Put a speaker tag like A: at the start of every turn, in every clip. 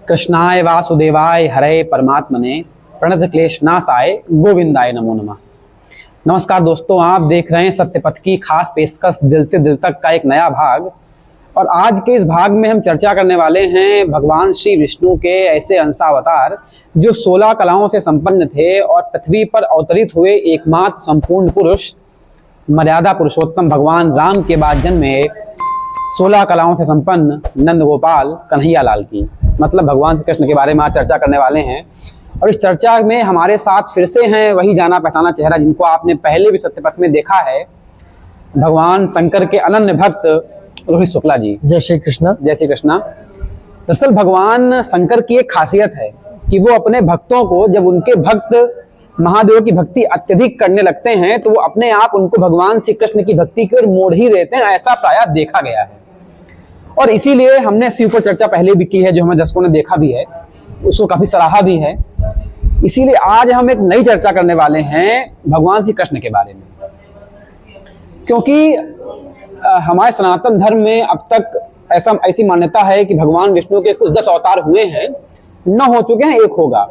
A: कृष्णाय वासुदेवाय हरे परमात्मने प्रणत क्लेशनाशाय गोविंदाय नमो नमः। नमस्कार दोस्तों, आप देख रहे हैं सत्यपथ की खास पेशकश दिल से दिल तक का एक नया भाग। और आज के इस भाग में हम चर्चा करने वाले हैं भगवान श्री विष्णु के ऐसे अंशावतार जो 16 कलाओं से संपन्न थे और पृथ्वी पर अवतरित हुए एकमात्र संपूर्ण पुरुष मर्यादा पुरुषोत्तम भगवान राम के बाद जन्मे 16 कलाओं से संपन्न नंद गोपाल कन्हैया लाल की, मतलब भगवान श्री कृष्ण के बारे में आज चर्चा करने वाले हैं। और इस चर्चा में हमारे साथ फिर से हैं वही जाना पहचाना चेहरा जिनको आपने पहले भी सत्यपथ में देखा है, भगवान शंकर के अनन्य भक्त रोहित शुक्ला जी।
B: जय श्री कृष्ण।
A: जय श्री कृष्णा। दरअसल भगवान शंकर की एक खासियत है कि वो अपने भक्तों को, जब उनके भक्त महादेव की भक्ति अत्यधिक करने लगते हैं तो वो अपने आप उनको भगवान श्री कृष्ण की भक्ति की ओर मोड़ ही देते हैं, ऐसा प्रायः देखा गया है। और इसीलिए हमने इसी ऊपर चर्चा पहले भी की है, जो हमें दर्शकों ने देखा भी है, उसको काफी सराहा भी है। इसीलिए आज हम एक नई चर्चा करने वाले हैं भगवान श्री कृष्ण के बारे में, क्योंकि हमारे सनातन धर्म में अब तक ऐसी मान्यता है कि भगवान विष्णु के कुल 10 अवतार हुए हैं, 9 हो चुके हैं, 1 होगा।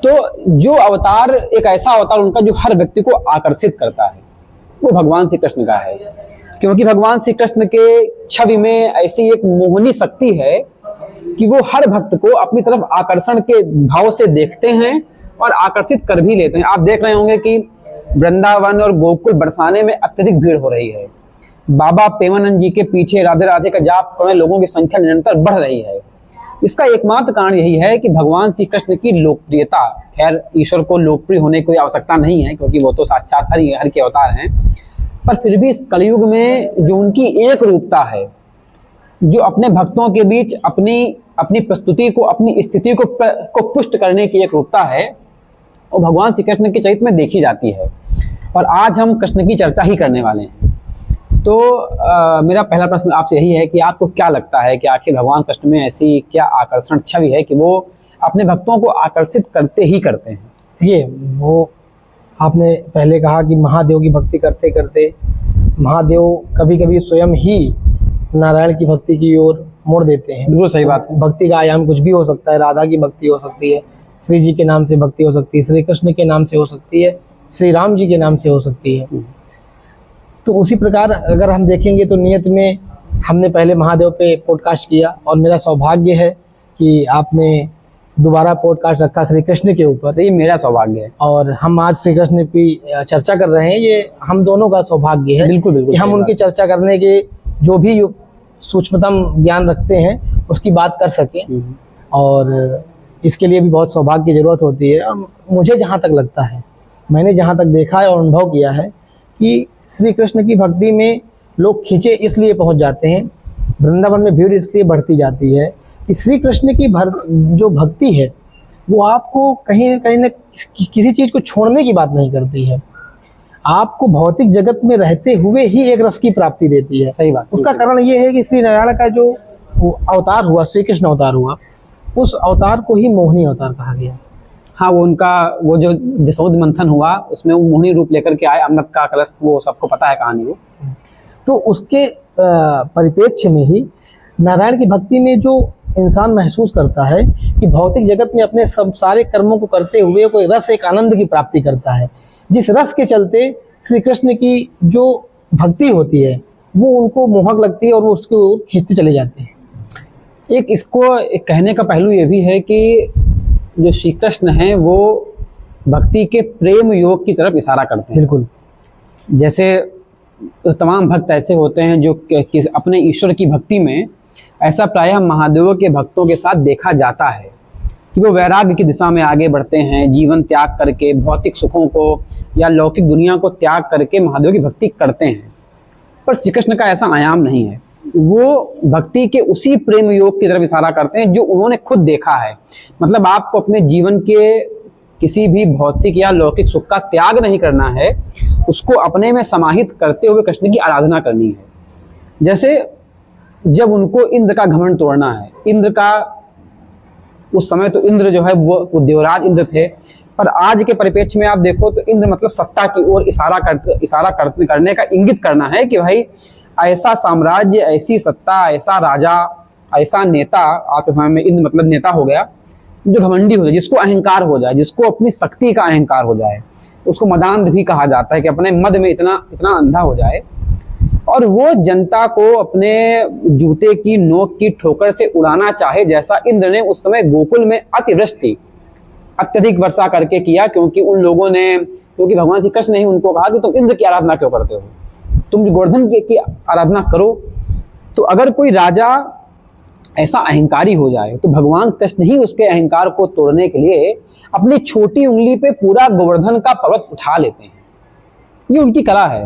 A: तो जो अवतार, एक ऐसा अवतार उनका जो हर व्यक्ति को आकर्षित करता है, वो भगवान श्री कृष्ण का है। क्योंकि भगवान श्री कृष्ण के छवि में ऐसी एक मोहनी शक्ति है कि वो हर भक्त को अपनी तरफ आकर्षण के भाव से देखते हैं और आकर्षित कर भी लेते हैं। आप देख रहे होंगे कि वृंदावन और गोकुल बरसाने में अत्यधिक भीड़ हो रही है। बाबा प्रेमानंद जी के पीछे राधे राधे का जाप करने लोगों की संख्या निरंतर बढ़ रही है। इसका एकमात्र कारण यही है कि भगवान श्री कृष्ण की लोकप्रियता, खैर ईश्वर को लोकप्रिय होने की कोई आवश्यकता नहीं है क्योंकि वो तो साक्षात हर के अवतार हैं, पर फिर भी इस कलयुग में जो उनकी एक रूपता है, जो अपने भक्तों के बीच अपनी प्रस्तुति को, अपनी स्थिति को पुष्ट करने की एक रूपता है, वो भगवान श्री कृष्ण के चरित्र में देखी जाती है। और आज हम कृष्ण की चर्चा ही करने वाले हैं। तो मेरा पहला प्रश्न आपसे यही है कि आपको क्या लगता है कि आखिर भगवान कृष्ण में ऐसी क्या आकर्षण छवि है कि वो अपने भक्तों को आकर्षित करते ही करते हैं?
B: ये वो आपने पहले कहा कि महादेव की भक्ति करते करते महादेव कभी कभी स्वयं ही नारायण की भक्ति की ओर मोड़ देते हैं।
A: बिल्कुल सही बात है।
B: भक्ति का आयाम कुछ भी हो सकता है। राधा की भक्ति हो सकती है, श्री जी के नाम से भक्ति हो सकती है, श्री कृष्ण के नाम से हो सकती है, श्री राम जी के नाम से हो सकती है। तो उसी प्रकार अगर हम देखेंगे तो नियत में हमने पहले महादेव पे पॉडकास्ट किया और मेरा सौभाग्य है कि आपने दोबारा पॉडकास्ट रखा श्री कृष्ण के ऊपर।
A: ये मेरा सौभाग्य है और
B: हम आज श्री कृष्ण की चर्चा कर रहे हैं। ये हम दोनों का सौभाग्य है।
A: बिल्कुल बिल्कुल
B: कि हम उनकी चर्चा करने के जो भी सूक्ष्मतम ज्ञान रखते हैं उसकी बात कर सकें, और इसके लिए भी बहुत सौभाग्य की जरूरत होती है। और मुझे जहाँ तक लगता है, मैंने जहाँ तक देखा है और अनुभव किया है कि श्री कृष्ण की भक्ति में लोग खींचे इसलिए पहुंच जाते हैं, वृंदावन में भीड़ इसलिए बढ़ती जाती है कि श्री कृष्ण की जो भक्ति है वो आपको कहीं न किसी चीज़ को छोड़ने की बात नहीं करती है, आपको भौतिक जगत में रहते हुए ही एक रस की प्राप्ति देती है।
A: सही बात।
B: उसका कारण ये है कि श्री नारायण का जो अवतार हुआ, श्री कृष्ण अवतार हुआ, उस अवतार को ही मोहिनी अवतार कहा गया।
A: हाँ, वो जो जसोद मंथन हुआ उसमें वो मोहिनी रूप लेकर के आए, अमृत का कलश, वो सबको पता है कहानी वो।
B: तो उसके परिप्रेक्ष्य में ही नारायण की भक्ति में जो इंसान महसूस करता है कि भौतिक जगत में अपने सब सारे कर्मों को करते हुए कोई रस, एक आनंद की प्राप्ति करता है, जिस रस के चलते श्री कृष्ण की जो भक्ति होती है वो उनको मोहक लगती है और वो उसके ओर खींचते चले जाते हैं।
A: एक कहने का पहलू ये भी है कि जो श्री कृष्ण हैं वो भक्ति के प्रेम योग की तरफ इशारा करते हैं।
B: बिल्कुल।
A: जैसे तमाम भक्त ऐसे होते हैं जो अपने ईश्वर की भक्ति में, ऐसा प्रायः महादेव के भक्तों के साथ देखा जाता है कि वो वैराग्य की दिशा में आगे बढ़ते हैं, जीवन त्याग करके भौतिक सुखों को या लौकिक दुनिया को त्याग करके महादेव की भक्ति करते हैं। पर श्री कृष्ण का ऐसा आयाम नहीं है, वो भक्ति के उसी प्रेम योग की तरफ इशारा करते हैं जो उन्होंने खुद देखा है। मतलब आपको अपने जीवन के किसी भी भौतिक या लौकिक सुख का त्याग नहीं करना है, उसको अपने में समाहित करते हुए कृष्ण की आराधना करनी है। जैसे जब उनको इंद्र का घमंड तोड़ना है, इंद्र का उस समय तो इंद्र जो है वो देवराज इंद्र थे, पर आज के परिप्रेक्ष्य में आप देखो तो इंद्र मतलब सत्ता की ओर इशारा करने का इंगित करना है कि भाई ऐसा साम्राज्य, ऐसी सत्ता, ऐसा राजा ऐसा नेता आज के समय में इंद्र मतलब नेता हो गया जो घमंडी हो जाए, जिसको अहंकार हो जाए, जिसको अपनी शक्ति का अहंकार हो जाए। उसको मदांध भी कहा जाता है कि अपने मद में इतना इतना अंधा हो जाए और वो जनता को अपने जूते की नोक की ठोकर से उड़ाना चाहे, जैसा इंद्र ने उस समय गोकुल में अतिवृष्टि अत्यधिक वर्षा करके किया। क्योंकि भगवान श्री कृष्ण ने ही उनको कहा कि तुम इंद्र की आराधना क्यों करते हो, तुम गोवर्धन की आराधना करो। तो अगर कोई राजा ऐसा अहंकारी हो जाए तो भगवान कृष्ण ही उसके अहंकार को तोड़ने के लिए अपनी छोटी उंगली पे पूरा गोवर्धन का पर्वत उठा लेते हैं। ये उनकी कला है।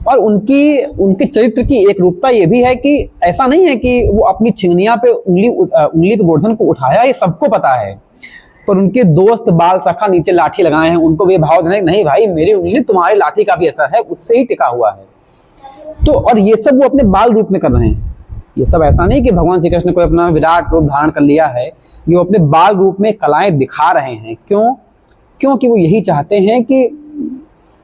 A: और उनके चरित्र की एक रूपता ये भी है कि ऐसा नहीं है कि वो अपनी छिंगनिया पे उंगली पे गोवर्धन को उठाया, ये सबको पता है। पर उनके दोस्त बाल सखा नीचे लाठी लगाए हैं, उनको भी भाव देना नहीं भाई मेरी उंगली तुम्हारी लाठी का भी असर है, उससे ही टिका हुआ है। तो और ये सब वो अपने बाल रूप में कर रहे हैं। ये सब ऐसा नहीं कि भगवान श्री कृष्ण को अपना विराट रूप धारण कर लिया है, ये वो अपने बाल रूप में कलाएं दिखा रहे हैं। क्यों? क्योंकि वो यही चाहते हैं कि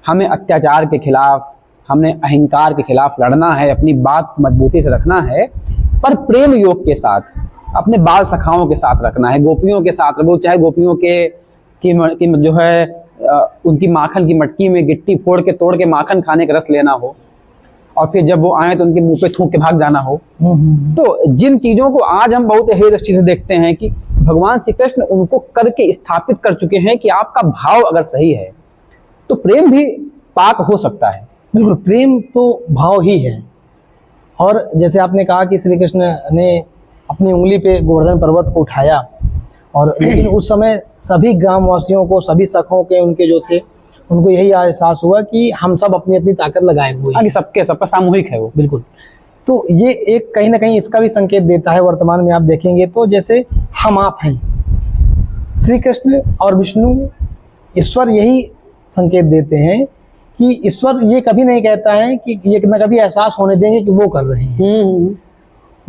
A: हमें अत्याचार के खिलाफ, हमने अहंकार के खिलाफ लड़ना है, अपनी बात मजबूती से रखना है, पर प्रेम योग के साथ, अपने बाल सखाओं के साथ रखना है, गोपियों के साथ। वो चाहे गोपियों की जो है उनकी माखन की मटकी में गिट्टी फोड़ के तोड़ के माखन खाने का रस लेना हो और फिर जब वो आए तो उनके मुंह पे थूक के भाग जाना हो। तो जिन चीजों को आज हम बहुत हेय दृष्टि से देखते हैं कि भगवान श्री कृष्ण उनको करके स्थापित कर चुके हैं कि आपका भाव अगर सही है तो प्रेम भी पाक हो सकता है।
B: बिल्कुल, प्रेम तो भाव ही है। और जैसे आपने कहा कि श्री कृष्ण ने अपनी उंगली पे गोवर्धन पर्वत को उठाया, और लेकिन उस समय सभी ग्रामवासियों को, सभी सखों के उनके जो थे, उनको यही एहसास हुआ कि हम सब अपनी अपनी ताकत लगाए हुए हैं।
A: सबका सामूहिक है वो।
B: बिल्कुल। तो ये एक कहीं ना कहीं इसका भी संकेत देता है। वर्तमान में आप देखेंगे तो जैसे हम आप हैं, श्री कृष्ण और विष्णु, ईश्वर यही संकेत देते हैं कि ईश्वर ये कभी नहीं कहता है कि ये न कभी एहसास होने देंगे कि वो कर रहे हैं।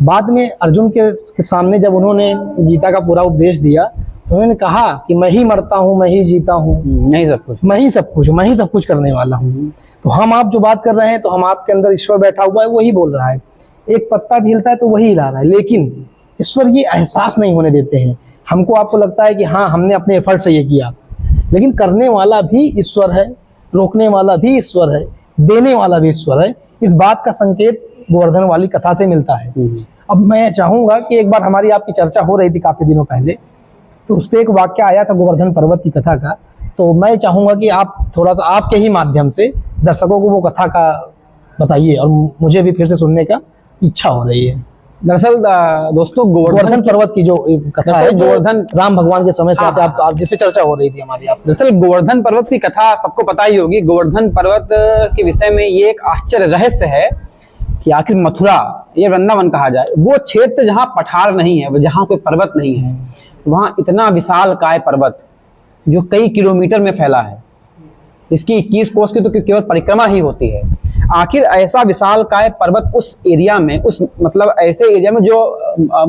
B: बाद में अर्जुन के सामने जब उन्होंने गीता का पूरा उपदेश दिया तो उन्होंने कहा कि मैं ही मरता हूँ, मैं ही जीता हूँ,
A: मैं ही सब कुछ,
B: मैं ही सब कुछ करने वाला हूँ। तो हम आप जो बात कर रहे हैं, तो हम आपके अंदर ईश्वर बैठा हुआ है, वही बोल रहा है। एक पत्ता भी हिलता है तो वही हिला रहा है, लेकिन ईश्वर ये एहसास नहीं होने देते हैं। हमको आपको लगता है कि हाँ हमने अपने एफर्ट से ये किया, लेकिन करने वाला भी ईश्वर है, रोकने वाला भी ईश्वर है, देने वाला भी ईश्वर है। इस बात का संकेत गोवर्धन वाली कथा से मिलता है। अब मैं चाहूंगा कि एक बार हमारी आपकी चर्चा हो रही थी काफी दिनों पहले, तो उस पर एक वाक्य आया था गोवर्धन पर्वत की कथा का। तो मैं चाहूंगा कि आप थोड़ा सा आपके ही माध्यम से दर्शकों को वो कथा का बताइए, और मुझे भी फिर से सुनने का इच्छा हो रही है।
A: दरअसल दोस्तों
B: गोवर्धन पर्वत की जो कथा है, गोवर्धन राम भगवान के समय से आप जिस पे चर्चा हो रही थी हमारी, आप
A: दरअसल गोवर्धन पर्वत की कथा सबको पता ही होगी। गोवर्धन पर्वत के विषय में ये एक आश्चर्य रहस्य है कि आखिर मथुरा, ये वृंदावन कहा जाए, वो क्षेत्र जहाँ पठार नहीं है, जहाँ कोई पर्वत नहीं है, वहाँ इतना विशाल काय पर्वत जो कई किलोमीटर में फैला है, इसकी 21 कोस की तो केवल परिक्रमा ही होती है। आखिर ऐसा विशाल काय पर्वत उस एरिया में, उस मतलब ऐसे एरिया में जो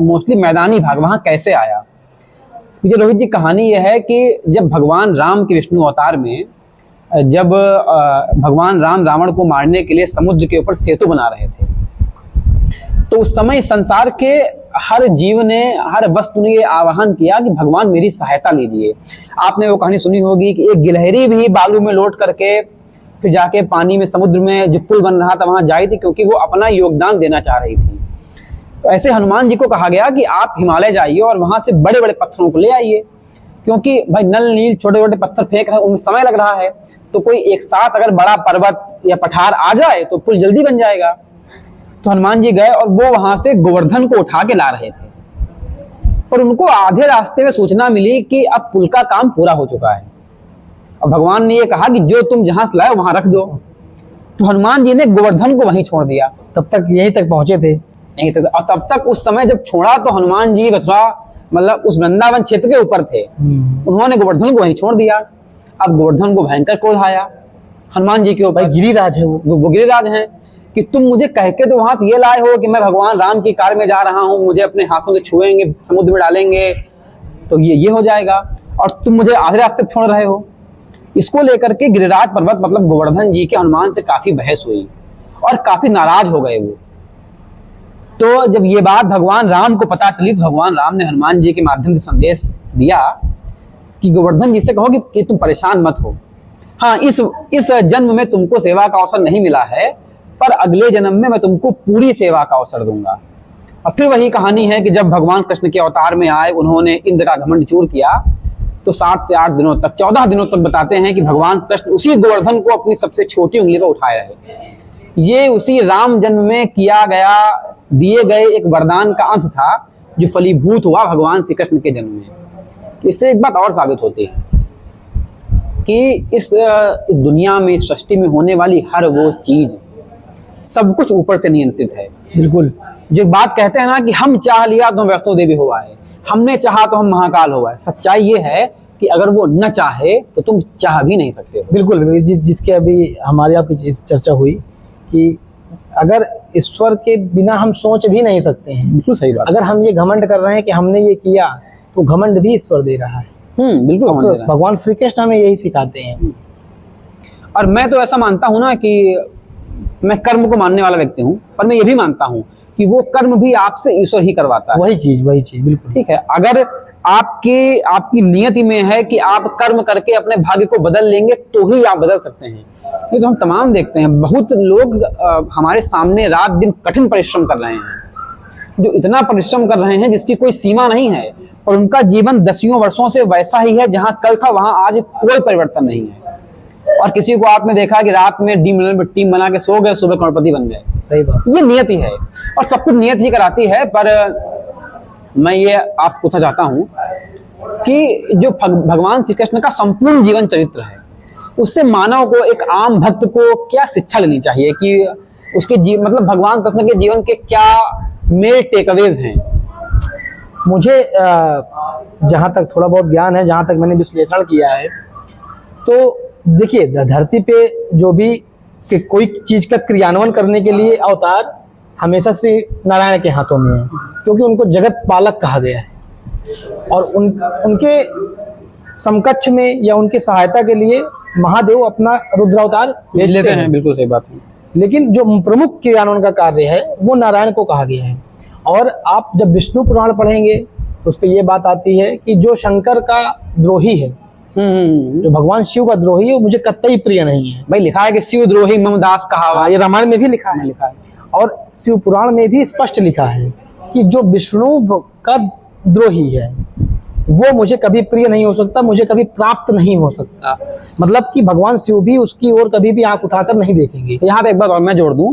A: मोस्टली मैदानी भाग, वहाँ कैसे आया? मुझे रोहित जी कहानी यह है कि जब भगवान राम के विष्णु अवतार में, जब भगवान राम रावण को मारने के लिए समुद्र के ऊपर सेतु बना रहे थे, तो उस समय संसार के हर जीव ने, हर वस्तु ने ये आह्वान किया कि भगवान मेरी सहायता लीजिए। आपने वो कहानी सुनी होगी कि एक गिलहरी भी बालू में लौट करके फिर जाके पानी में, समुद्र में जो पुल बन रहा था वहां जाई थी, क्योंकि वो अपना योगदान देना चाह रही थी। तो ऐसे हनुमान जी को कहा गया कि आप हिमालय जाइए और वहां से बड़े बड़े पत्थरों को ले आइए, क्योंकि भाई नल नील छोटे छोटे पत्थर फेंक रहे हैं, उनमें समय लग रहा है। तो कोई एक साथ अगर बड़ा पर्वत या पठार आ जाए तो पुल जल्दी बन जाएगा। तो हनुमान जी गए और वो वहां से गोवर्धन को उठा के ला रहे थे, पर उनको आधे रास्ते में सूचना मिली कि अब पुल का काम पूरा हो चुका है। और भगवान ने ये कहा कि जो तुम जहां से लाए वहां रख दो। तो हनुमान जी ने गोवर्धन को वहीं छोड़ दिया।
B: तब तक यहीं तक पहुंचे थे,
A: यहीं तक। और तब तक उस समय जब छोड़ा तो हनुमान जी मथुरा, मतलब उस वृंदावन क्षेत्र के ऊपर थे, उन्होंने गोवर्धन को वहीं छोड़ दिया। अब गोवर्धन को भयंकर क्रोध आया हनुमान जी के ऊपर।
B: गिरिराज है
A: वो गिरिराज हैं कि तुम मुझे कह के तो वहां से ये लाए हो कि मैं भगवान राम की कार में जा रहा हूँ, मुझे अपने हाथों से छुएंगे, समुद्र में डालेंगे तो ये हो जाएगा, और तुम मुझे आधे रास्ते छोड़ रहे हो। इसको लेकर के गिरिराज पर्वत मतलब गोवर्धन जी के हनुमान से काफी बहस हुई और काफी नाराज हो गए वो। तो जब ये बात भगवान राम को पता चली तो भगवान राम ने हनुमान जी के माध्यम से संदेश दिया कि गोवर्धन जी से कहो कि तुम परेशान मत हो। हाँ, इस जन्म में तुमको सेवा का अवसर नहीं मिला है, पर अगले जन्म में मैं तुमको पूरी सेवा का अवसर दूंगा। और फिर वही कहानी है कि जब भगवान कृष्ण के अवतार में आए, उन्होंने इंद्र का घमंड चूर किया, तो 7 से 8 दिनों तक, 14 दिनों तक बताते हैं कि भगवान कृष्ण उसी गोवर्धन को अपनी सबसे छोटी उंगली पर उठाए रहे। ये उसी राम जन्म में किया गया, दिए गए एक वरदान का अंश था जो फलीभूत हुआ भगवान श्री कृष्ण के जन्म में। इससे एक बात और साबित होती है कि इस दुनिया में, सृष्टि में होने वाली हर वो चीज, सब कुछ ऊपर से नियंत्रित है।
B: बिल्कुल।
A: जो एक बात कहते हैं ना कि हम चाह लिया तो हम वैष्णो देवी हो आए, हमने चाहा तो हम महाकाल हो आए। सच्चाई ये है कि अगर वो न चाहे तो तुम चाह भी नहीं सकते।
B: बिल्कुल। जिसके अभी हमारे यहाँ पे चर्चा हुई कि अगर ईश्वर के बिना हम सोच भी नहीं सकते हैं।
A: बिल्कुल सही बात।
B: अगर हम ये घमंड कर रहे हैं कि हमने ये किया, तो घमंड भी ईश्वर दे रहा है।
A: बिल्कुल।
B: तो भगवान श्री कृष्ण हमें यही सिखाते हैं।
A: और मैं तो ऐसा मानता हूं ना कि मैं कर्म को मानने वाला व्यक्ति हूं, पर मैं ये भी मानता हूं कि वो कर्म भी आपसे ईश्वर ही करवाता है।
B: वही चीज बिल्कुल
A: ठीक है। अगर आपकी नियति में है कि आप कर्म करके अपने भाग्य को बदल लेंगे तो ही आप बदल सकते हैं। ये तो हम तमाम देखते हैं, बहुत लोग हमारे सामने रात दिन कठिन परिश्रम कर रहे हैं, जो इतना परिश्रम कर रहे हैं जिसकी कोई सीमा नहीं है, और उनका जीवन दसियों वर्षों से वैसा ही है, जहां कल था वहां आज कोई परिवर्तन नहीं है। और किसी को आपने देखा कि रात में टीम बना के सो गए, सुबह करोड़पति बन गए।
B: सही बात।
A: ये नियति है, और सब कुछ नियति ही कराती है। पर मैं ये आपसे पूछना चाहता हूं कि जो भगवान श्री कृष्ण का संपूर्ण जीवन चरित्र है, उससे मानव को, एक आम भक्त को क्या शिक्षा लेनी चाहिए कि उसके मतलब भगवान कृष्ण के जीवन के क्या मेन टेकअवेज हैं?
B: मुझे जहाँ तक थोड़ा बहुत ज्ञान है, जहाँ तक मैंने विश्लेषण किया है, तो देखिए धरती पे जो भी कि कोई चीज का क्रियान्वयन करने के लिए अवतार हमेशा श्री नारायण के हाथों में है, क्योंकि उनको जगत पालक कहा गया है। और उनके समकक्ष में या उनकी सहायता के लिए महादेव अपना रुद्र अवतार भेज लेते हैं।
A: बिल्कुल सही बात है।
B: लेकिन जो प्रमुख क्रियान्वयन का कार्य है वो नारायण को कहा गया है। और आप जब विष्णु पुराण पढ़ेंगे तो उस पर यह बात आती है कि जो शंकर का द्रोही है, जो भगवान शिव का द्रोही है, वो मुझे कतई प्रिय नहीं है।
A: भाई लिखा है कि शिव द्रोही मम दास कहावा,
B: ये रामायण में भी लिखा है और शिव पुराण में भी स्पष्ट लिखा है कि जो विष्णु का द्रोही है वो मुझे कभी प्रिय नहीं हो सकता, मुझे कभी प्राप्त नहीं हो सकता। मतलब कि भगवान शिव भी उसकी ओर कभी भी आंख उठाकर नहीं देखेंगे।
A: तो यहाँ पे एक बात और मैं जोड़ दूं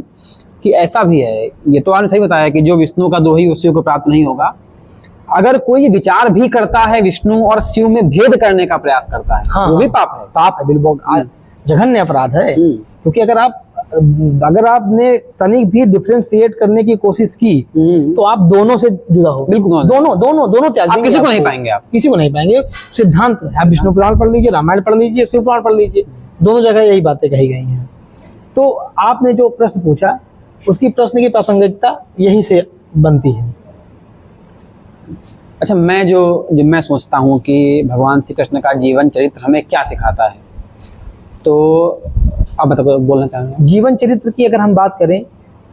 A: कि ऐसा भी है, ये तो आपने सही बताया कि जो विष्णु का द्रोही उस शिव को प्राप्त नहीं होगा। अगर कोई विचार भी करता है विष्णु और शिव में भेद करने का प्रयास करता है,
B: हाँ,
A: वो भी पाप है।
B: बिल्कुल जघन्य अपराध है। क्योंकि अगर आपने तनिक भी डिफरेंशिएट करने की कोशिश की तो आप दोनों से जुड़ा हो।
A: बिल्कुल
B: दोनों त्याग देंगे।
A: किसी को नहीं पाएंगे, आप
B: किसी को नहीं पाएंगे। सिद्धांत है, आप विष्णु पुराण पढ़ लीजिए, रामायण पढ़ लीजिए, शिव पुराण पढ़ लीजिए, दोनों जगह यही बातें कही गई हैं। तो आपने जो प्रश्न पूछा उसकी प्रश्न की प्रासंगिकता यही से बनती है।
A: अच्छा, मैं सोचता हूँ कि भगवान श्री कृष्ण का जीवन चरित्र हमें क्या सिखाता है, तो आप बताओ, बोलना चाहेंगे?
B: जीवन चरित्र की अगर हम बात करें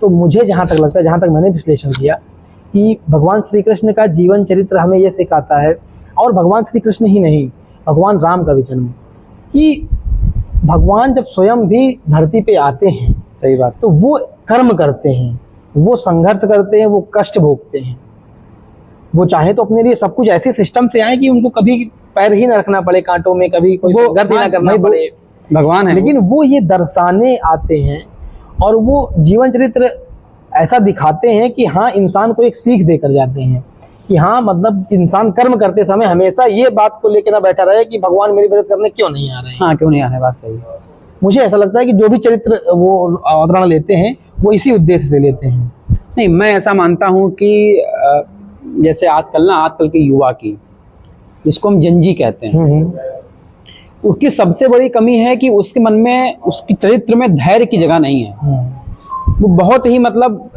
B: तो मुझे जहाँ तक लगता है, जहाँ तक मैंने विश्लेषण किया, कि भगवान श्री कृष्ण का जीवन चरित्र हमें यह सिखाता है, और भगवान श्री कृष्ण ही नहीं, भगवान राम का भी जन्म, कि भगवान जब स्वयं भी धरती पे आते हैं,
A: सही बात,
B: तो वो कर्म करते हैं, वो संघर्ष करते हैं, वो कष्ट भोगते हैं। वो चाहे तो अपने लिए सब कुछ ऐसे सिस्टम से आए कि उनको कभी पैर ही न रखना पड़े कांटों में, कभी कोई संघर्ष ही ना करना पड़े,
A: भगवान है।
B: लेकिन वो ये दर्शाने आते हैं और वो जीवन चरित्र ऐसा दिखाते हैं कि हाँ, इंसान को एक सीख देकर जाते हैं कि हाँ, मतलब इंसान कर्म करते समय हमेशा ये बात को लेकर ना बैठा रहे कि भगवान मेरी मदद करने क्यों नहीं आ रहे हैं।
A: हाँ, क्यों नहीं आ रहे, बात सही है।
B: मुझे ऐसा लगता है कि जो भी चरित्र वो अवतरण लेते हैं वो इसी उद्देश्य से लेते हैं।
A: नहीं, मैं ऐसा मानता हूँ कि जैसे आजकल के युवा की, जिसको हम जंजी कहते हैं, उसकी सबसे बड़ी कमी है कि उसके मन में, उसकी चरित्र में धैर्य की जगह नहीं है। वो बहुत ही मतलब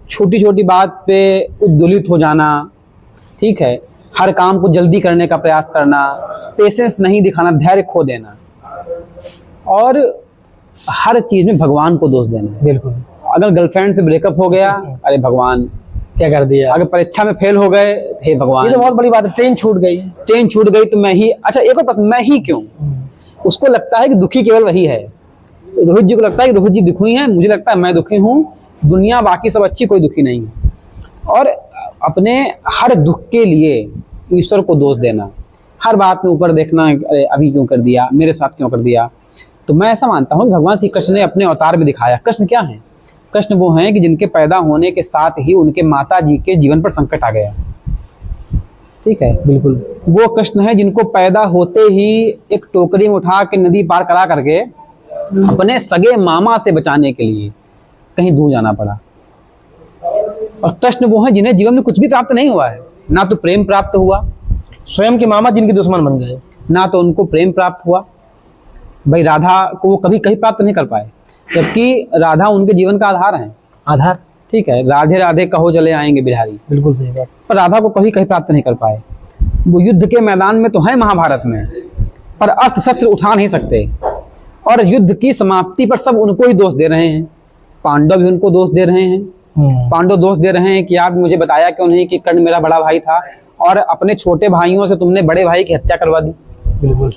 A: छोटी छोटी बात पे उद्दोलित हो जाना, ठीक है, हर काम को जल्दी करने का प्रयास करना, पेशेंस नहीं दिखाना, धैर्य खो देना, और हर चीज में भगवान को दोष देना।
B: बिल्कुल।
A: अगर गर्लफ्रेंड से ब्रेकअप हो गया, अरे भगवान,
B: क्या कर दिया।
A: अगर परीक्षा में फेल हो गए, हे भगवान,
B: ये तो बहुत बड़ी बात है, ट्रेन छूट गई।
A: ट्रेन छूट गई तो मैं ही, अच्छा एक और प्रश्न, मैं ही क्यों? उसको लगता है कि दुखी केवल वही है। रोहित जी को लगता है कि रोहित जी दुखी हैं, मुझे लगता है मैं दुखी हूँ, दुनिया बाकी सब अच्छी, कोई दुखी नहीं है। और अपने हर दुख के लिए ईश्वर को दोष देना, हर बात में ऊपर देखना, अरे अभी क्यों कर दिया, मेरे साथ क्यों कर दिया। तो मैं ऐसा मानता हूँ कि भगवान श्री कृष्ण ने अपने अवतार में दिखाया। कृष्ण क्या है? कृष्ण वो हैं कि जिनके पैदा होने के साथ ही उनके माता जी के जीवन पर संकट आ गया। ठीक है,
B: बिल्कुल।
A: वो कृष्ण है जिनको पैदा होते ही एक टोकरी में उठा के नदी पार करा करके अपने सगे मामा से बचाने के लिए कहीं दूर जाना पड़ा। और कृष्ण वो हैं जिन्हें जीवन में कुछ भी प्राप्त नहीं हुआ है, ना तो प्रेम प्राप्त हुआ,
B: स्वयं के मामा जिनके दुश्मन बन गए,
A: ना तो उनको प्रेम प्राप्त हुआ। भाई राधा को वो कभी कहीं प्राप्त नहीं कर पाए, जबकि राधा उनके जीवन का आधार है।
B: आधार।
A: ठीक है, राधे राधे कहो चले आएंगे बिहारी,
B: बिल्कुल सही बात।
A: पर राधा को कभी कहीं प्राप्त नहीं कर पाए। वो युद्ध के मैदान में तो है महाभारत में, पर अस्त्र शस्त्र उठा नहीं सकते। और युद्ध की समाप्ति पर सब उनको ही दोष दे रहे हैं। पांडव भी उनको दोष दे रहे हैं। पांडव दोष दे रहे हैं कि आप मुझे बताया क्यों नहीं कि कर्ण मेरा बड़ा भाई था, और अपने छोटे भाइयों से तुमने बड़े भाई की हत्या करवा दी।
B: बिल्कुल।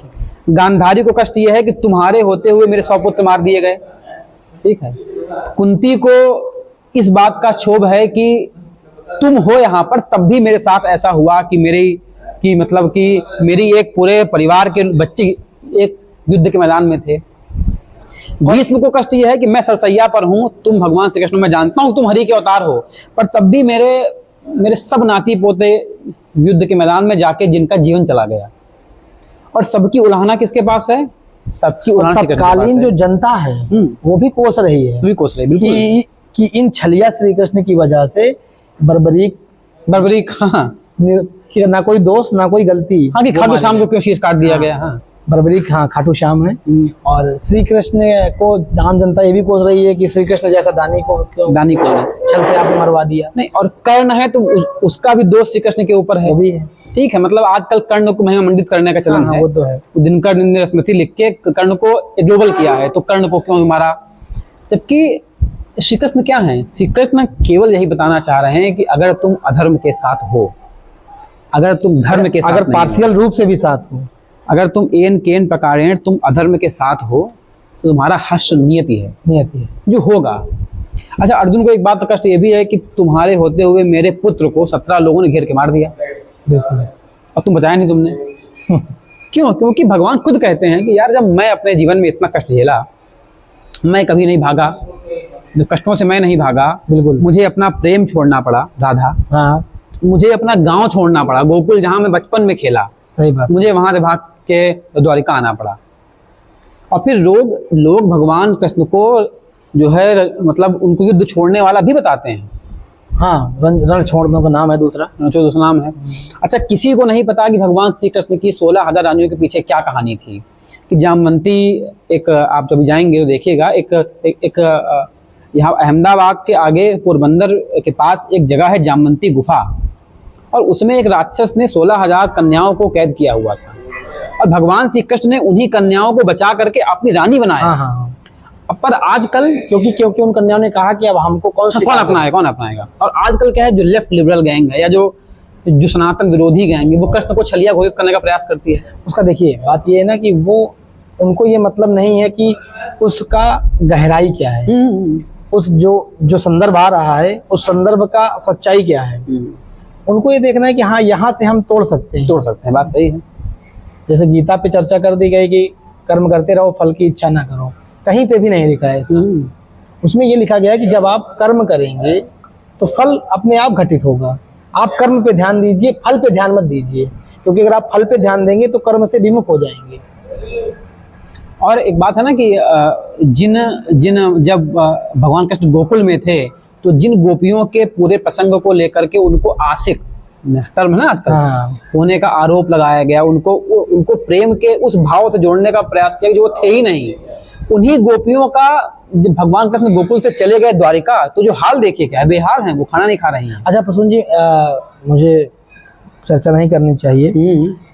A: गांधारी को कष्ट यह है कि तुम्हारे होते हुए मेरे 100 पुत्र मार दिए गए। ठीक है, कुंती को इस बात का क्षोभ है कि तुम हो यहाँ पर, तब भी मेरे साथ ऐसा हुआ कि मेरी एक पूरे परिवार के बच्चे एक युद्ध के मैदान में थे। भीष्म को कष्ट यह है कि मैं सरसैया पर हूँ, तुम भगवान श्री कृष्ण, मैं जानता हूँ तुम हरि के अवतार हो, पर तब भी मेरे सब नाती पोते युद्ध के मैदान में जाके जिनका जीवन चला गया। और सबकी उलाहना किसके पास है? सबकी उलाहना श्री कृष्ण के पास
B: तत्कालीन
A: है।
B: जो जनता है वो भी कोस रही है,
A: वो भी कोस रही, बिल्कुल।
B: कि इन छलिया श्री कृष्ण की वजह से बर्बरीक
A: हाँ,
B: कि ना कोई दोष ना कोई गलती।
A: हाँ, कि खाटू श्याम को क्यों शीश काट दिया गया। हाँ,
B: बर्बरीक, हाँ, खाटू श्याम है। और श्री कृष्ण को आम जनता ये भी कोस रही है कि श्री कृष्ण जैसा दानी को छल से आपने मरवा दिया।
A: नहीं, और कर्ण है तो उसका भी दोष श्री कृष्ण के ऊपर है।
B: वो भी है।
A: ठीक है, मतलब आजकल कर्ण को महिमा मंडित करने का चलन है।
B: वो तो है।
A: दिनकर ने स्मृति लिख के कर्ण को ग्लोबल किया है, तो कर्ण को क्यों मारा। जबकि श्री कृष्ण क्या है? श्री कृष्ण केवल यही बताना चाह रहे हैं कि अगर तुम अधर्म के साथ हो, अगर तुम धर्म के साथ,
B: अगर पार्शियल रूप से भी साथ हो,
A: अगर तुम एन केन प्रकारेण तुम अधर्म के साथ हो, तो तुम्हारा हर्ष नियति है जो होगा। अच्छा, अर्जुन को एक बात का कष्ट ये भी है कि तुम्हारे होते हुए मेरे पुत्र को 17 लोगों ने घेर के मार दिया।
B: बिल्कुल।
A: और तुम बचाया नहीं तुमने। क्यों? क्योंकि भगवान खुद कहते हैं कि यार जब मैं अपने जीवन में इतना कष्ट झेला, मैं कभी नहीं भागा, जब कष्टों से मैं नहीं भागा,
B: बिल्कुल,
A: मुझे अपना प्रेम छोड़ना पड़ा राधा,
B: हाँ,
A: मुझे अपना गांव छोड़ना पड़ा, गोकुल जहां मैं बचपन में खेला,
B: सही बात,
A: मुझे वहां से भाग के द्वारिका आना पड़ा। और फिर लोग भगवान कृष्ण को जो है मतलब उनको युद्ध छोड़ने वाला भी बताते हैं।
B: हाँ, रण छोड़ने का नाम है दूसरा,
A: जो दूसरा नाम है। अच्छा, किसी को नहीं पता कि भगवान श्री कृष्ण की 16,000 रानियों के पीछे क्या कहानी थी। कि जामवंती, एक आप जब जाएंगे तो देखिएगा, एक यहाँ अहमदाबाद के आगे पोरबंदर के पास एक जगह है जामवंती गुफा, और उसमें एक राक्षस ने 16,000 कन्याओं को कैद किया हुआ था, और भगवान श्री कृष्ण ने उन्हीं कन्याओं को बचा करके अपनी रानी बनाया।
B: हाँ, हाँ।
A: पर आजकल
B: क्योंकि उन कन्याओं ने कहा कि अब हमको कौन
A: अपनाएगा। और आजकल क्या है, जो लेफ्ट लिबरल गैंग है या जो सनातन विरोधी गैंग है, वो कृष्ण को छलिया घोषित करने का प्रयास करती है।
B: उसका देखिए बात ये है ना कि वो उनको ये मतलब नहीं है कि उसका गहराई क्या है, उस जो संदर्भ आ रहा है उस संदर्भ का सच्चाई क्या है। उनको ये देखना है कि हाँ, यहाँ से हम तोड़ सकते हैं।
A: बात सही है।
B: जैसे गीता पे चर्चा कर दी गई कि कर्म करते रहो, फल की इच्छा ना करो, कहीं पे भी नहीं लिखा है ऐसा। उसमें ये लिखा गया है कि जब आप कर्म करेंगे तो फल अपने आप घटित होगा। आप कर्म पे ध्यान दीजिए, फल पे ध्यान मत दीजिए, क्योंकि अगर आप फल पे ध्यान देंगे तो कर्म से विमुख हो जाएंगे।
A: और एक बात है ना कि जब भगवान कृष्ण गोकुल में थे, तो जिन गोपियों के पूरे प्रसंग को लेकर के उनको आशिक टर्म है ना आजकल, होने का आरोप लगाया गया, उनको प्रेम के उस भाव से जोड़ने का प्रयास किया जो वो थे ही नहीं। उन्हीं गोपियों का जब भगवान कृष्ण गोकुल से चले गए द्वारिका, तो जो हाल देखिए क्या है, बेहाल हैं, वो खाना नहीं खा रही हैं।
B: अच्छा प्रसून जी, मुझे चर्चा नहीं करनी चाहिए,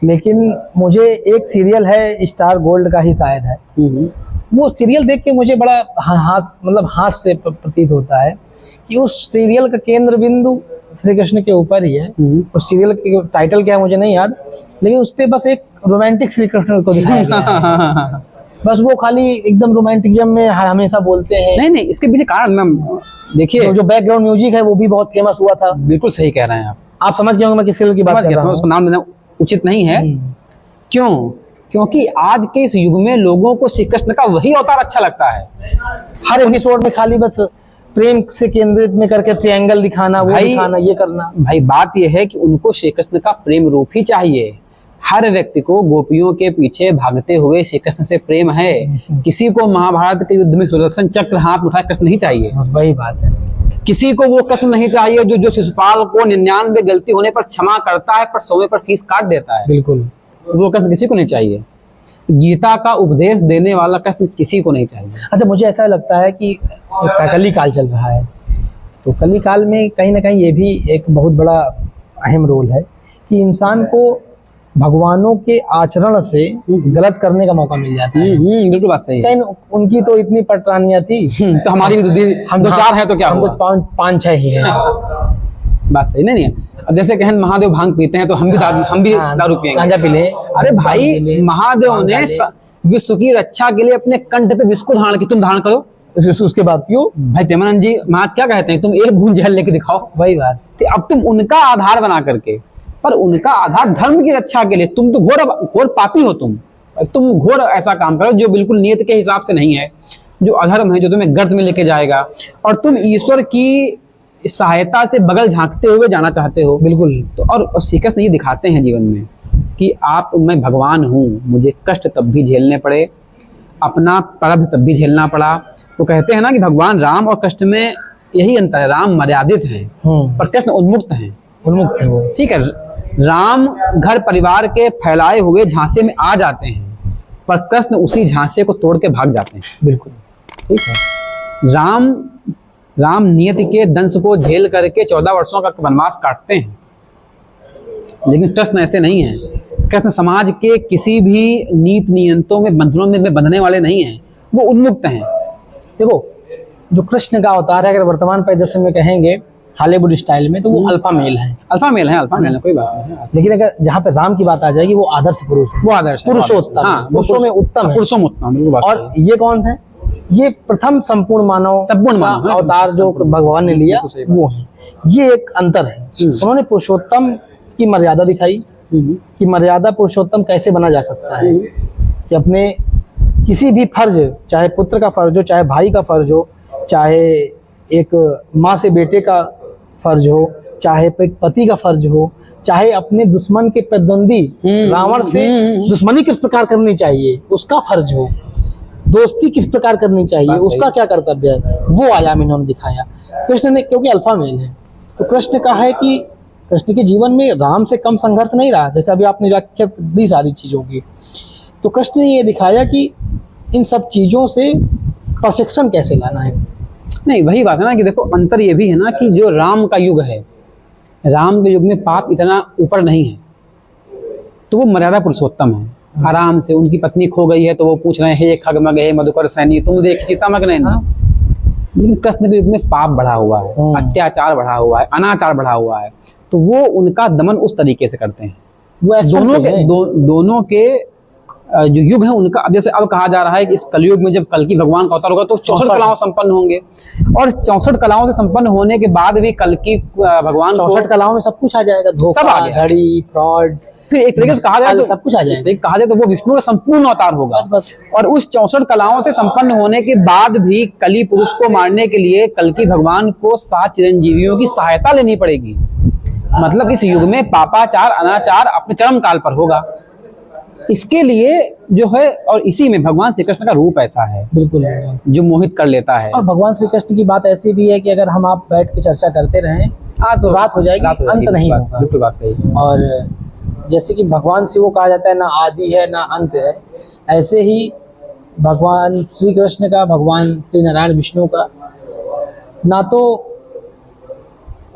B: लेकिन मुझे एक सीरियल है, स्टार गोल्ड का ही शायद है, वो सीरियल देख के मुझे बड़ा हास्य से प्रतीत होता है कि उस सीरियल का केंद्र बिंदु श्री कृष्ण के ऊपर ही है। उस सीरियल के टाइटल क्या है मुझे नहीं याद, लेकिन उस पे बस एक रोमांटिक श्री कृष्ण को दिखाया गया है। बस वो खाली एकदम रोमांटिज्म में हमेशा बोलते हैं।
A: नहीं नहीं, इसके पीछे कारण मैम देखिए,
B: तो जो बैकग्राउंड म्यूजिक है वो भी बहुत फेमस हुआ था।
A: बिल्कुल सही कह रहे हैं
B: आप समझ गए होंगे मैं किस सीरियल की बात
A: समझ
B: कर
A: गया,
B: रहा हूँ।
A: उसका नाम लेना उचित नहीं है। क्यों? क्योंकि आज के इस युग में लोगों को श्री कृष्ण का वही अवतार अच्छा लगता है।
B: हर एपिसोड में खाली बस प्रेम से केंद्रित में करके ट्रायंगल दिखाना, वो दिखाना, ये करना।
A: भाई बात यह है कि उनको श्री कृष्ण का प्रेम रूप ही चाहिए। हर व्यक्ति को गोपियों के पीछे भागते हुए श्री कृष्ण से प्रेम है। किसी को महाभारत के युद्ध में सुदर्शन चक्र हाथ उठा कृष्ण नहीं चाहिए।
B: वही बात है।
A: किसी को वो कृष्ण नहीं चाहिए जो शिशुपाल को 99 गलती होने पर क्षमा करता है, पर 100वें पर शीश काट देता है।
B: बिल्कुल,
A: वो कृष्ण किसी को नहीं चाहिए। गीता का उपदेश देने वाला कृष्ण किसी को नहीं चाहिए।
B: अच्छा, मुझे ऐसा लगता है कि कली काल चल रहा है, तो कली काल में कहीं ना कहीं ये भी एक बहुत बड़ा अहम रोल है कि इंसान को भगवानों के आचरण से गलत करने का मौका मिल जाता है।
A: बिल्कुल बात सही है।
B: कहीं उनकी तो इतनी पटरानियां थी,
A: तो हमारी भी हम दो चार हैं तो क्या
B: हम
A: हुआ?
B: तो पाँच छह ही हैं।
A: बात सही नहीं है। अब जैसे कहन महादेव भांग पीते हैं तो हम भी दारू पिएंगे।
B: गांजा पी लें।
A: अरे भाई, महादेव ने विश्व की रक्षा के लिए अपने कंठ पे विष को धारण की, तुम धारण करो।
B: उसके बाद क्यों
A: भाई प्रेमानंद जी महाराज क्या कहते हैं, तुम एक बूंद जहर लेके दिखाओ।
B: वही बात।
A: तो अब तुम उनका आधार बना करके, पर उनका आधार धर्म की रक्षा के लिए, तुम तो घोर पापी हो। तुम घोर ऐसा काम करो जो बिल्कुल नियत के हिसाब से नहीं है, जो अधर्म है, जो तुम्हें गर्त में लेके जाएगा। और तुम ईश्वर की सहायता से बगल झांकते हुए जाना चाहते हो।
B: बिल्कुल।
A: तो और श्री कृष्ण ये दिखाते हैं जीवन में कि मैं भगवान हूँ, मुझे कष्ट तब भी झेलने पड़े, अपना प्रारब्ध तब भी झेलना पड़ा। वो कहते हैं ना कि भगवान राम और कृष्ण में यही अंतर है, राम मर्यादित हैं पर कृष्ण उन्मुक्त हैं।
B: उन्मुक्त है वो।
A: ठीक है, राम घर परिवार के फैलाए हुए झांसे में आ जाते हैं, पर कृष्ण उसी झांसे को तोड़ के भाग जाते हैं।
B: बिल्कुल
A: ठीक है, राम नियति के दंश को झेल करके 14 वर्षों का वनवास काटते हैं, लेकिन कृष्ण ऐसे नहीं है। कृष्ण समाज के किसी भी नीति नियंत्रणों में बंधनों में बंधने वाले नहीं हैं, वो उन्मुक्त हैं।
B: देखो, जो कृष्ण का अवतार है, अगर वर्तमान परिदृश्य में कहेंगे हॉलीवुड स्टाइल में, तो वो अल्फा मेल है।
A: अल्फा मेल है, कोई बात नहीं है।
B: लेकिन अगर जहाँ पे राम की बात आ जाएगी, वो आदर्श पुरुष है,
A: वो आदर्श है,
B: पुरुषोत्तम।
A: हाँ,
B: पुरुषों में उत्तम है।
A: पुरुषों में उत्तम, बिल्कुल बात
B: और ये कौन है? ये प्रथम संपूर्ण मानव का अवतार जो भगवान ने लिया, वो है। ये एक अंतर है। उन्होंने पुरुषोत्तम की मर्यादा दिखाई कि मर्यादा पुरुषोत्तम कैसे बना जा सकता है, कि अपने किसी भी फर्ज, चाहे पुत्र का फर्ज हो, चाहे भाई का फर्ज हो, चाहे एक माँ से बेटे का फर्ज हो, चाहे एक पति का फर्ज हो, चाहे अपने दुश्मन के प्रतिद्वंदी रावण से दुश्मनी किस प्रकार करनी चाहिए उसका फर्ज हो, दोस्ती किस प्रकार करनी चाहिए उसका क्या कर्तव्य है, वो आयाम इन्होंने दिखाया कृष्ण ने। क्योंकि अल्फा मेल है, तो कृष्ण का है कि कृष्ण के जीवन में राम से कम संघर्ष नहीं रहा, जैसे अभी आपने व्याख्या दी सारी चीज़ों की। तो कृष्ण ने ये दिखाया कि इन सब चीज़ों से परफेक्शन कैसे लाना है।
A: नहीं, वही बात है ना कि देखो, अंतर ये भी है ना कि जो राम का युग है, राम के युग में पाप इतना ऊपर नहीं है, तो वो मर्यादा पुरुषोत्तम है। आराम से उनकी पत्नी खो गई है तो वो पूछ रहे हैं, हे खगमग, हे मधुकर सैनी, तुम देख सीतामग नहीं। लेकिन कृष्ण के युग में पाप बढ़ा हुआ है, अत्याचार बढ़ा हुआ है, अनाचार बढ़ा हुआ है, तो वो उनका दमन उस तरीके से करते हैं। वो दोनों के जो युग है उनका, अब जैसे अब कहा जा रहा है कि इस कलयुग में जब कल्कि भगवान का अवतार होगा तो 64 कलाओं संपन्न होंगे, और 64 कलाओं से संपन्न होने के बाद भी कल्कि भगवान
B: 64 कलाओं में सब कुछ आ जाएगा, धोखा, धड़ी, फ्रॉड,
A: फिर एक तरीके से कहा जाए तो
B: सब कुछ आ जाएगा।
A: कहा जाए तो वो विष्णु का संपूर्ण अवतार होगा।
B: बस।
A: और उस 64 कलाओं से संपन्न होने के बाद भी कली पुरुष को मारने के लिए कल्कि भगवान को 7 चिरंजीवियों की सहायता लेनी पड़ेगी। मतलब इस युग में पापाचार, अनाचार अपने चरम काल पर होगा। इसके लिए जो है, और इसी में भगवान श्री कृष्ण का रूप ऐसा है,
B: बिल्कुल,
A: जो मोहित कर लेता है।
B: और भगवान श्री कृष्ण की बात ऐसी भी है कि अगर हम आप बैठ के चर्चा करते रहें तो रात हो जाएगी, अंत नहीं होगा।
A: बिल्कुल बात सही।
B: और जैसे कि भगवान शिव को कहा जाता है ना आदि है ना अंत है, ऐसे ही भगवान श्री कृष्ण का, भगवान श्री नारायण विष्णु का, ना तो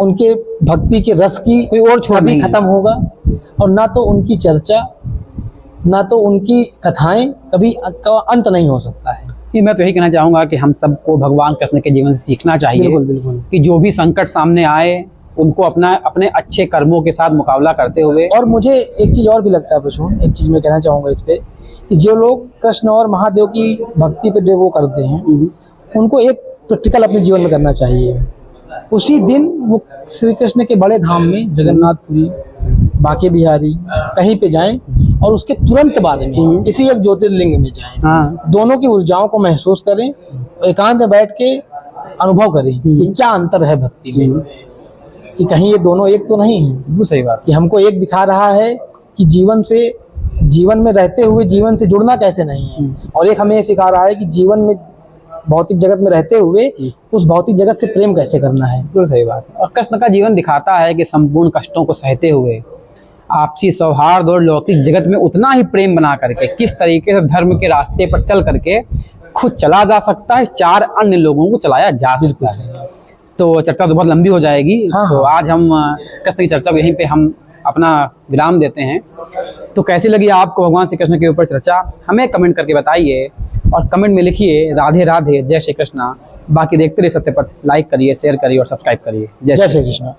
B: उनके भक्ति के रस की
A: कोई और छोड़ नहीं
B: खत्म होगा, और ना तो उनकी चर्चा, ना तो उनकी कथाएं कभी अंत नहीं हो सकता है।
A: मैं तो यही कहना चाहूँगा कि हम सबको भगवान कृष्ण के जीवन से सीखना चाहिए।
B: बिल्कुल बिल्कुल।
A: कि जो भी संकट सामने आए, उनको अपने अच्छे कर्मों के साथ मुकाबला करते हुए।
B: और मुझे एक चीज़ और भी लगता है प्रसून, एक चीज़ मैं कहना चाहूँगा इस पे, कि जो लोग कृष्ण और महादेव की भक्ति पे जो वो करते हैं, उनको एक प्रैक्टिकल अपने जीवन में करना चाहिए। उसी दिन वो श्री कृष्ण के बड़े धाम में, जगन्नाथपुरी, बांके बिहारी, कहीं पे जाएं और उसके तुरंत बाद में किसी एक ज्योतिर्लिंग में जाएं।
A: हाँ।
B: दोनों की ऊर्जाओं को महसूस करें, एकांत में बैठ के अनुभव करें कि क्या अंतर है भक्ति में, कि कहीं ये दोनों एक तो नहीं है।
A: बिल्कुल सही बात।
B: कि हमको एक दिखा रहा है कि जीवन में रहते हुए जीवन से जुड़ना कैसे नहीं है, और एक हमें ये सिखा रहा है कि जीवन में, भौतिक जगत में रहते हुए उस भौतिक जगत से प्रेम कैसे करना है।
A: बिल्कुल सही बात। और कृष्ण का जीवन दिखाता है कि संपूर्ण कष्टों को सहते हुए आपसी सौहार्द और लौकिक जगत में उतना ही प्रेम बना करके किस तरीके से धर्म के रास्ते पर चल करके खुद चला जा सकता है, 4 अन्य लोगों को चलाया जा सकता है। तो चर्चा तो बहुत लंबी हो जाएगी।
B: हाँ,
A: तो आज हम कृष्ण की चर्चा को यहीं पे हम अपना विराम देते हैं। तो कैसी लगी आपको भगवान श्री कृष्ण के ऊपर चर्चा, हमें कमेंट करके बताइए, और कमेंट में लिखिए राधे राधे, जय श्री कृष्णा। बाकी देखते रहिए सत्यपथ, लाइक करिए, शेयर करिए और सब्सक्राइब करिए।
B: जय श्री कृष्ण।